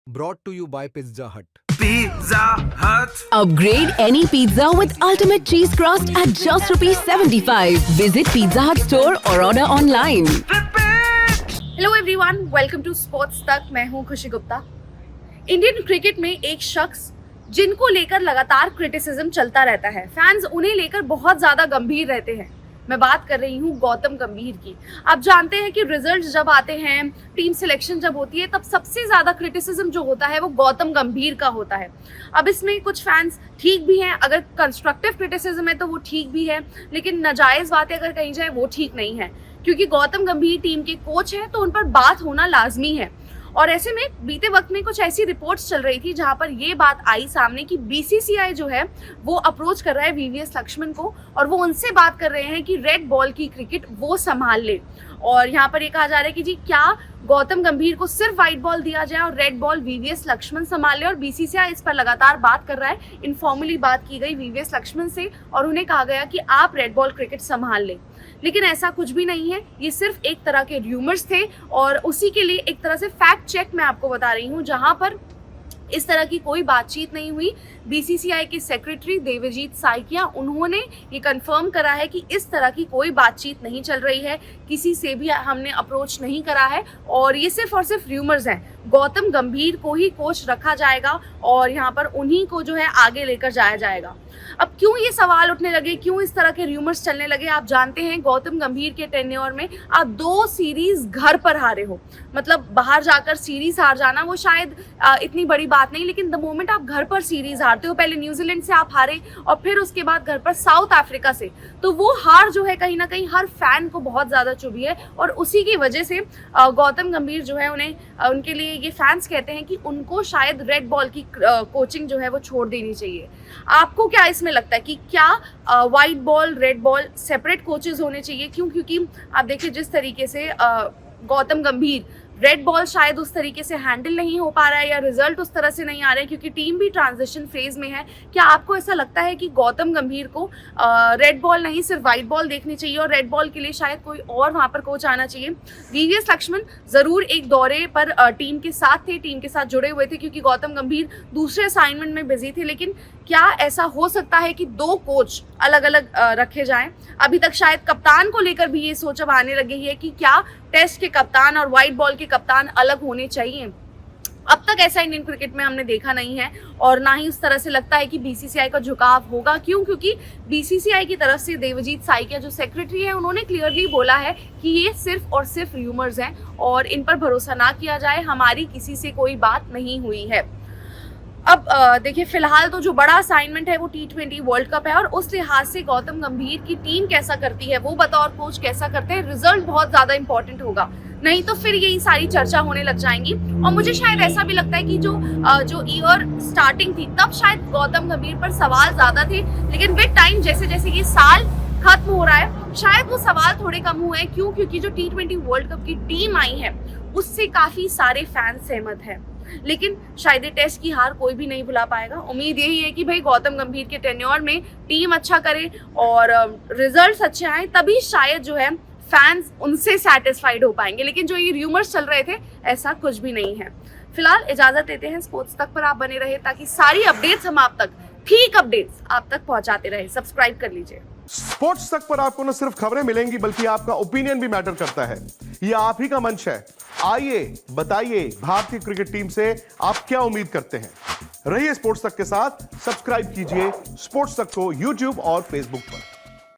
Brought to you by Pizza Hut. Pizza Hut. Upgrade any pizza with ultimate cheese crust at just ₹75. Visit Pizza Hut store or order online. Hello everyone, welcome to sports Tak. मैं हूं खुशी Gupta. Indian cricket में एक शख्स जिनको लेकर लगातार criticism चलता रहता है, फैंस उन्हें लेकर बहुत ज्यादा गंभीर रहते हैं। मैं बात कर रही हूं गौतम गंभीर की। आप जानते हैं कि रिजल्ट्स जब आते हैं, टीम सिलेक्शन जब होती है, तब सबसे ज्यादा क्रिटिसिज्म जो होता है वो गौतम गंभीर का होता है। अब इसमें कुछ फैंस ठीक भी हैं, अगर कंस्ट्रक्टिव क्रिटिसिज्म है तो वो ठीक भी है, लेकिन नाजायज बातें अगर कही जाए वो ठीक नहीं है, क्योंकि गौतम गंभीर टीम के कोच हैं तो उन पर बात होना लाजमी है। और ऐसे में बीते वक्त में कुछ ऐसी रिपोर्ट्स चल रही थी जहां पर ये बात आई सामने कि बीसीसीआई जो है वो अप्रोच कर रहा है वीवीएस लक्ष्मण को, और वो उनसे बात कर रहे हैं कि रेड बॉल की क्रिकेट वो संभाल ले। और यहाँ पर ये कहा जा रहा है कि जी क्या गौतम गंभीर को सिर्फ व्हाइट बॉल दिया जाए और रेड बॉल वीवीएस लक्ष्मण संभाल ले, और बीसीसीआई इस पर लगातार बात कर रहा है। इनफॉर्मली बात की गई वीवीएस लक्ष्मण से और उन्हें कहा गया कि आप रेड बॉल क्रिकेट संभाल ले, लेकिन ऐसा कुछ भी नहीं है। ये सिर्फ एक तरह के र्यूमर्स थे और उसी के लिए एक तरह से फैक्ट चेक मैं आपको बता रही हूँ, जहां पर इस तरह की कोई बातचीत नहीं हुई। बीसीसीआई के सेक्रेटरी देवजीत साइकिया, उन्होंने ये कंफर्म करा है कि इस तरह की कोई बातचीत नहीं चल रही है, किसी से भी हमने अप्रोच नहीं करा है और ये सिर्फ और सिर्फ र्यूमर्स हैं। गौतम गंभीर को ही कोच रखा जाएगा और यहाँ पर उन्हीं को जो है आगे लेकर जाया जाएगा। अब क्यों ये सवाल उठने लगे, क्यों इस तरह के र्यूमर्स चलने लगे? आप जानते हैं गौतम गंभीर के टेन्योर में आप 2 सीरीज घर पर हारे हो, मतलब बाहर जाकर सीरीज हार जाना वो शायद इतनी बड़ी बात नहीं, लेकिन द मोमेंट आप घर पर सीरीज हारते हो, पहले न्यूजीलैंड से आप हारे और फिर उसके बाद घर पर साउथ अफ्रीका से, तो वो हार जो है कहीं ना कहीं हर फैन को बहुत ज्यादा चुभी है। और उसी की वजह से गौतम गंभीर जो है उनके लिए ये फैंस कहते हैं कि उनको शायद रेड बॉल की कोचिंग जो है वो छोड़ देनी चाहिए। आपको क्या इसमें लगता है कि क्या white ball red ball separate coaches होने चाहिए? क्यों? क्योंकि आप देखिए जिस तरीके से गौतम गंभीर रेड बॉल शायद उस तरीके से हैंडल नहीं हो पा रहा है या रिजल्ट उस तरह से नहीं आ रहे हैं, क्योंकि टीम भी ट्रांजिशन फेज में है। क्या आपको ऐसा लगता है कि गौतम गंभीर को रेड बॉल नहीं सिर्फ व्हाइट बॉल देखनी चाहिए और रेड बॉल के लिए शायद कोई और वहां पर कोच आना चाहिए? वीवीएस लक्ष्मण जरूर एक दौरे पर टीम के साथ थे, टीम के साथ जुड़े हुए थे, क्योंकि गौतम गंभीर दूसरे असाइनमेंट में बिजी थे, लेकिन क्या ऐसा हो सकता है कि 2 कोच अलग अलग रखे जाएं? अभी तक शायद कप्तान को लेकर भी ये सोच अब आने लगी है कि क्या टेस्ट के कप्तान और व्हाइट बॉल के कप्तान अलग होने चाहिए। अब तक ऐसा इंडियन क्रिकेट में हमने देखा नहीं है और ना ही उस तरह से लगता है कि बीसीसीआई का झुकाव होगा। क्यों? क्योंकि बीसीसीआई की तरफ से देवजीत साइकिया जो सेक्रेटरी है, उन्होंने क्लियरली बोला है कि ये सिर्फ और सिर्फ र्यूमर्स हैं और इन पर भरोसा ना किया जाए, हमारी किसी से कोई बात नहीं हुई है। अब देखिए, फिलहाल तो जो बड़ा असाइनमेंट है वो T20 वर्ल्ड कप है और उस लिहाज से गौतम गंभीर की टीम कैसा करती है, वो बतौर कोच कैसा करते हैं, रिजल्ट बहुत ज्यादा इंपॉर्टेंट होगा। नहीं तो फिर यही सारी चर्चा होने लग जाएंगी। और मुझे शायद ऐसा भी लगता है कि जो ईयर स्टार्टिंग थी तब शायद गौतम गंभीर पर सवाल ज्यादा थे, लेकिन विद टाइम जैसे जैसे ये साल खत्म हो रहा है शायद वो सवाल थोड़े कम हुए हैं। क्यों? क्योंकि जो T20 वर्ल्ड कप की टीम आई है उससे काफी सारे फैंस सहमत हैं, लेकिन शायद टेस्ट की हार कोई भी नहीं भुला पाएगा। उम्मीद यही है कि भाई गौतम गंभीर के टेन्योर में टीम अच्छा करे और रिजल्ट्स अच्छे आए, तभी शायद जो है फैंस उनसे सेटिस्फाइड हो पाएंगे। लेकिन जो ये र्यूमर्स चल रहे थे ऐसा कुछ भी नहीं है। फिलहाल इजाजत देते हैं। स्पोर्ट्स तक पर आप बने रहे ताकि सारी अपडेट्स हम आप तक, ठीक अपडेट्स आप तक पहुंचाते रहे। सब्सक्राइब कर लीजिए। स्पोर्ट्स तक पर आपको न सिर्फ खबरें मिलेंगी बल्कि आपका ओपिनियन भी मैटर करता है। यह आप ही का मंच है। आइए बताइए, भारतीय क्रिकेट टीम से आप क्या उम्मीद करते हैं? रहिए स्पोर्ट्स तक के साथ। सब्सक्राइब कीजिए स्पोर्ट्स तक को यूट्यूब और फेसबुक पर।